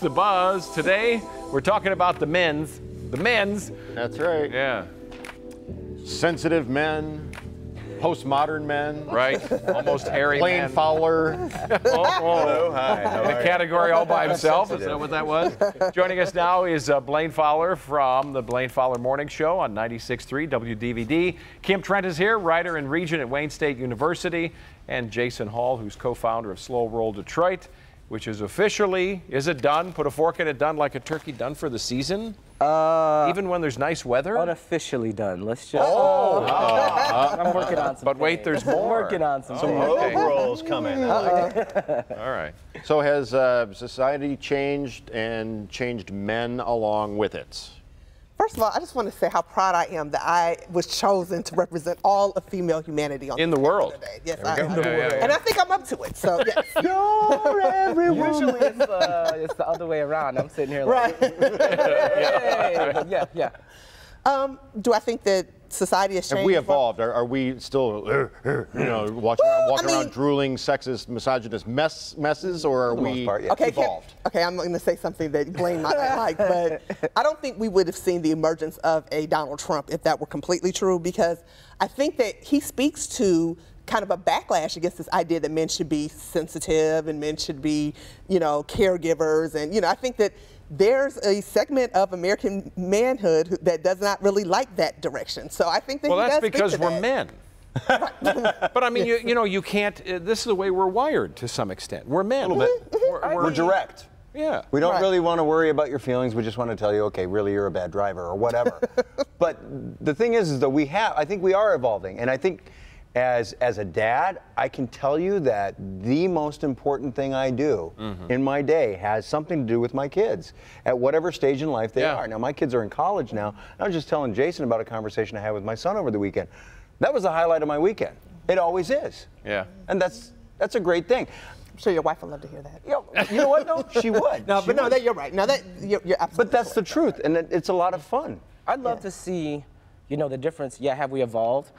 The Buzz. Today, we're talking about the men's. The men's. That's right. Yeah. Sensitive men, postmodern men. Right. Almost hairy Blaine man. Fowler. Hello, hi. How The are you? category all by himself. Is that what that was? Joining us now is Blaine Fowler from the Blaine Fowler Morning Show on 96.3 WDVD. Kim Trent is here, writer and regent at Wayne State University, and Jason Hall, who's co-founder of Slow Roll Detroit, which is officially, is it done? Put a fork in it, done like a turkey, done for the season? Even when there's nice weather? Unofficially done. Let's just. I'm working on some. But wait, things. there's more. I'm working on some. Some things. road rolls coming. All right. So has society changed and changed men along with it? First of all, I just want to say how proud I am that I was chosen to represent all of female humanity on In the world. today. Yes, There we go. Yeah. and I think I'm up to it. So yes. You're everyone. Usually it's the other way around. I'm sitting here like. Right. Hey. Yeah. Do I think that society has changed? Have we evolved? Are we still, walking around drooling, sexist, misogynist messes, or are we evolved? Okay, I'm going to say something that Blaine might not like, but I don't think we would have seen the emergence of a Donald Trump if that were completely true, because I think that he speaks to kind of a backlash against this idea that men should be sensitive and men should be, caregivers. And, I think that there's a segment of American manhood that does not really like that direction. So I think that Well, he that's does speak because to we're that. men. But I mean, you can't, this is the way we're wired to some extent. We're men. A little bit. We're direct. Yeah. We don't Right. really want to worry about your feelings. We just want to tell you, okay, really, you're a bad driver or whatever. But the thing is that I think we are evolving. And I think as a dad, I can tell you that the most important thing I do in my day has something to do with my kids at whatever stage in life they are. Now, my kids are in college now. I was just telling Jason about a conversation I had with my son over the weekend. That was the highlight of my weekend. It always is. Yeah. And that's a great thing. I'm sure your wife would love to hear that. You know what? No, she would. No, She but no, would. that you're right. No, that you're absolutely. But that's the truth, and it's a lot of fun. I'd love to see, the difference. Yeah, have we evolved?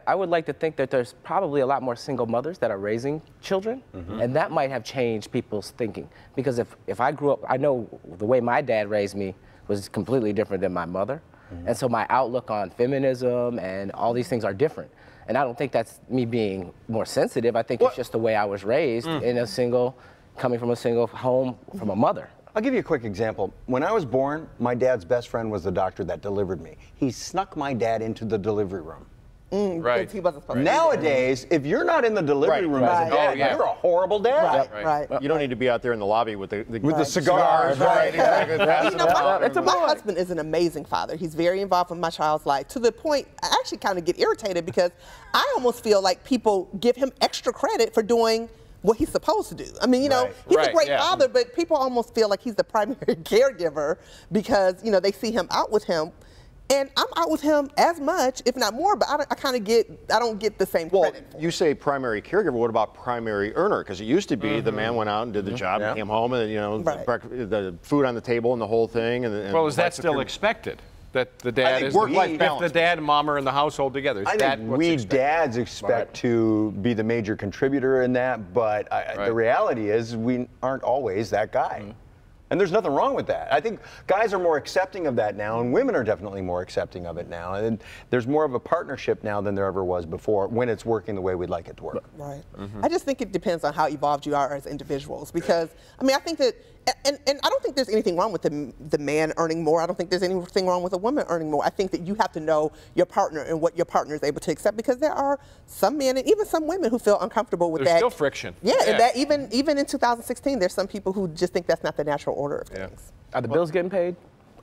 I would like to think that there's probably a lot more single mothers that are raising children, and that might have changed people's thinking. Because if I grew up, I know the way my dad raised me was completely different than my mother. And so my outlook on feminism and all these things are different. And I don't think that's me being more sensitive. I think it's just the way I was raised coming from a single home from a mother. I'll give you a quick example. When I was born, my dad's best friend was the doctor that delivered me. He snuck my dad into the delivery room. Right. He wasn't supposed to. Nowadays, if you're not in the delivery room as a dad, yeah. you're a horrible dad. Right. You don't need to be out there in the lobby with the cigars, right? Exactly. My husband is an amazing father. He's very involved with my child's life, to the point I actually kind of get irritated because I almost feel like people give him extra credit for doing what he's supposed to do. I mean, he's a great father, but people almost feel like he's the primary caregiver because, they see him out with him. And I'm out with him as much, if not more, but I don't get the same credit. Well, you say primary caregiver. What about primary earner? Because it used to be the man went out and did the job and came home and, the food on the table and the whole thing. And Well, is that still expected? That the dad is work-life balance. If the dad and mom are in the household together, is I that think what's we expected? dads expect to be the major contributor in that, but the reality is we aren't always that guy. And there's nothing wrong with that. I think guys are more accepting of that now, and women are definitely more accepting of it now. And there's more of a partnership now than there ever was before when it's working the way we'd like it to work. Right. I just think it depends on how evolved you are as individuals, because, I think that, and I don't think there's anything wrong with the man earning more. I don't think there's anything wrong with a woman earning more. I think that you have to know your partner and what your partner is able to accept, because there are some men and even some women who feel uncomfortable with that. There's still friction. Yeah, and that even in 2016, there's some people who just think that's not the natural order of things. Are the bills getting paid?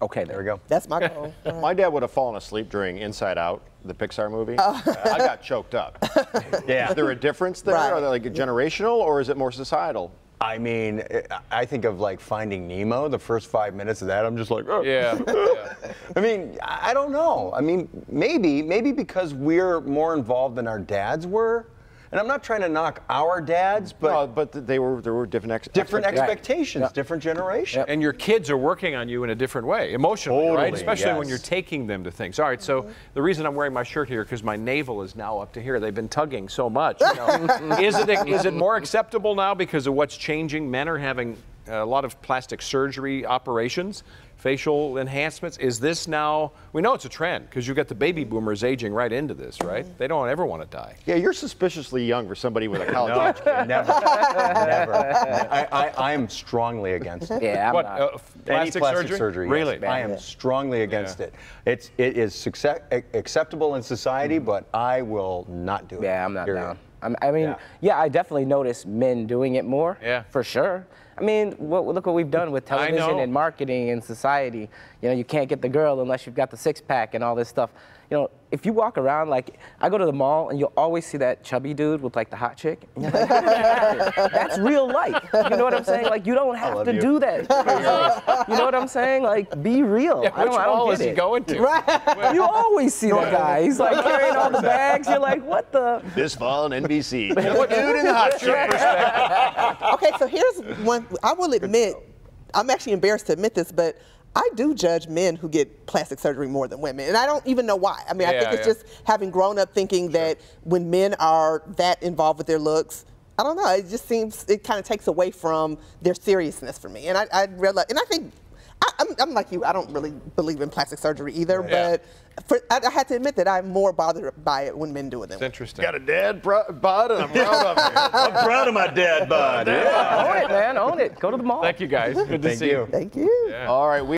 Okay, there we go. That's my goal. Right. My dad would have fallen asleep during Inside Out, the Pixar movie. I got choked up. Is there a difference there? Right. Are they like generational, or is it more societal? I mean, I think of like Finding Nemo, the first 5 minutes of that, I'm just like, oh. Yeah. I mean, I don't know. I mean, maybe because we're more involved than our dads were. And I'm not trying to knock our dads, but there were different expectations, Yeah. different generation. And your kids are working on you in a different way, emotionally, right? Totally, Especially when yes. you're taking them to things. All right, so the reason I'm wearing my shirt here because my navel is now up to here. They've been tugging so much. Is it more acceptable now because of what's changing? Men are having a lot of plastic surgery operations, facial enhancements. Is this now, we know it's a trend because you've got the baby boomers aging right into this, right? They don't ever want to die. Yeah, you're suspiciously young for somebody with a college No, never. I'm strongly against it. Yeah, I'm What, not. plastic surgery? Really? Yes. I am strongly against it. It is acceptable in society, but I will not do it. Yeah, I'm not period. down. I mean, yeah, I definitely notice men doing it more. Yeah. For sure. I mean, look what we've done with television and marketing and society. You know, you can't get the girl unless you've got the six-pack and all this stuff. You know, if you walk around, like, I go to the mall and you'll always see that chubby dude with, like, the hot chick. And you're like, that's real life. You know what I'm saying? Like, you don't have to do that. You know what I'm saying? Like, be real. Yeah, which mall is he going to? Right. You always see that guy. He's, like, carrying all the bags. You're like, what the? This fall on NBC. What dude in the hot chick? Okay, so here's one. I will admit, I'm actually embarrassed to admit this, but I do judge men who get plastic surgery more than women, and I don't even know why. I mean, I think it's just having grown up thinking that when men are that involved with their looks, I don't know, it just seems, it kind of takes away from their seriousness for me. And I realize, and I think, I'm like you, I don't really believe in plastic surgery either, but I had to admit that I'm more bothered by it when men do it than women. It's interesting. Got a dad bod, and I'm proud of it. I'm proud of my dad bod. Own it, man. Own it. Go to the mall. Thank you, guys. Good to see you. Thank you. All right.